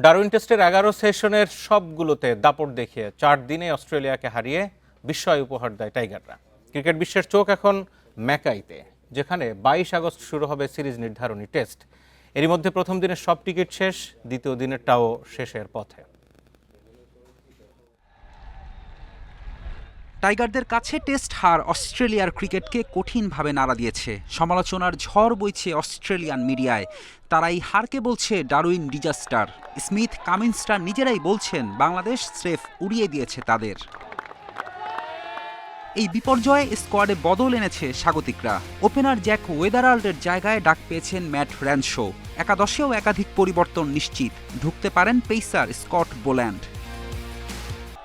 Darwin টেস্টের ১১ সেশনের সবগুলোতে দাপট দেখিয়ে ৪ দিনে অস্ট্রেলিয়াকে হারিয়ে বিস্ময় উপহার দেয় টাইগাররা। ক্রিকেট বিশ্বের চোখ এখন ম্যাকাইতে, যেখানে ২২ আগস্ট শুরু হবে সিরিজ নির্ধারণী টেস্ট। এরই মধ্যে প্রথম দিনের সব টিকিট শেষ, দ্বিতীয় দিনেরটাও শেষের পথে। টাইগারদের কাছে টেস্ট হার অস্ট্রেলিয়ার ক্রিকেটকে কঠিনভাবে নাড়া দিয়েছে। সমালোচনার ঝড় বইছে অস্ট্রেলিয়ান মিডিয়ায়। তারা এই হারকে বলছে ডারউইন ডিজাস্টার। স্মিথ, কামিন্সরা নিজেরাই বলছেন বাংলাদেশ স্রেফ উড়িয়ে দিয়েছে তাদের। এই বিপর্যয়ে স্কোয়াডে বদল এনেছে স্বাগতিকরা। ওপেনার জ্যাক ওয়েদারাল্ডের জায়গায় ডাক পেয়েছেন ম্যাট র্যানশো। একাদশেও একাধিক পরিবর্তন নিশ্চিত। ঢুকতে পারেন পেসার স্কট বোল্যান্ড।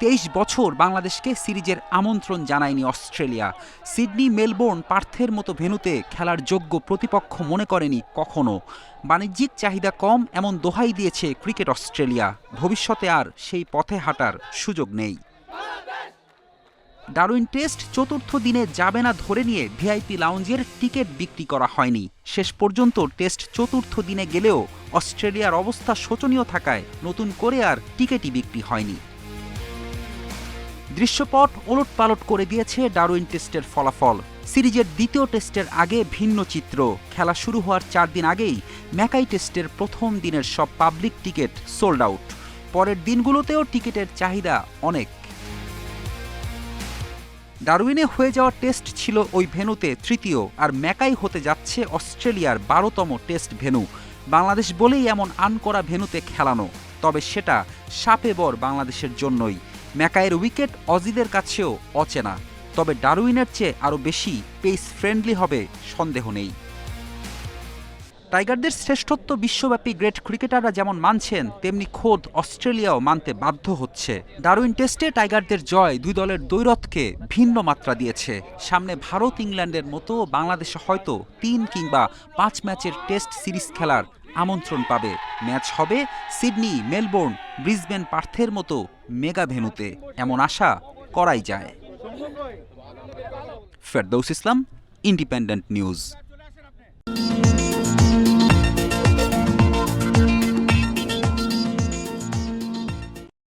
২৩ বছর বাংলাদেশকে সিরিজের আমন্ত্রণ জানায়নি অস্ট্রেলিয়া। সিডনি, মেলবোর্ন, পার্থের মতো ভেন্যুতে খেলার যোগ্য প্রতিপক্ষ মনে করেনি কখনো। বাণিজ্যিক চাহিদা কম এমন দোহাই দিয়েছে ক্রিকেট অস্ট্রেলিয়া। ভবিষ্যতে আর সেই পথে হাঁটার সুযোগ নেই। ডারউইন টেস্ট চতুর্থ দিনে যাবে না ধরে নিয়ে ভিআইপি লাউঞ্জের টিকিট বিক্রি করা হয়নি। শেষ পর্যন্ত টেস্ট চতুর্থ দিনে গেলেও অস্ট্রেলিয়ার অবস্থা শোচনীয় থাকায় নতুন করে আর টিকিটই বিক্রি হয়নি। দৃশ্যপট ওলটপালট করে দিয়েছে ডারউইন টেস্টের ফলাফল। সিরিজের দ্বিতীয় টেস্টের আগে ভিন্ন চিত্র। খেলা শুরু হওয়ার ৪ দিন আগেই ম্যাকাই টেস্টের প্রথম দিনের সব পাবলিক টিকিট সোল্ড আউট। পরের দিনগুলোতেও টিকিটের চাহিদা অনেক। ডারউইনে হয়ে যাওয়া টেস্ট ছিল ওই ভেন্যুতে তৃতীয়, আর ম্যাকাই হতে যাচ্ছে অস্ট্রেলিয়ার ১২তম টেস্ট ভেন্যু। বাংলাদেশ বলেই এমন আনকরা ভেন্যুতে খেলানো, তবে সেটা শাপে বর বাংলাদেশের জন্যই। ম্যাকাইয়ের উইকেট অজিদের কাছেও অচেনা, তবে ডারউইনের চেয়ে আরও বেশি পেস ফ্রেন্ডলি হবে সন্দেহ নেই। টাইগারদের শ্রেষ্ঠত্ব বিশ্বব্যাপী গ্রেট ক্রিকেটাররা যেমন মানছেন, তেমনি খোদ অস্ট্রেলিয়াও মানতে বাধ্য হচ্ছে। ডারউইন টেস্টে টাইগারদের জয় দুই দলের দ্বৈরথকে ভিন্ন মাত্রা দিয়েছে। সামনে ভারত, ইংল্যান্ডের মতো বাংলাদেশে হয়তো ৩ কিংবা ৫ ম্যাচের টেস্ট সিরিজ খেলার আমন্ত্রণ পাবে। ম্যাচ হবে সিডনি, মেলবোর্ন, ব্রিসবেন, পার্থের মতো মেগা ভেন্যুতে, এমন আশা করাই যায়। ফেরদৌস ইসলাম, ইন্ডিপেন্ডেন্ট নিউজ।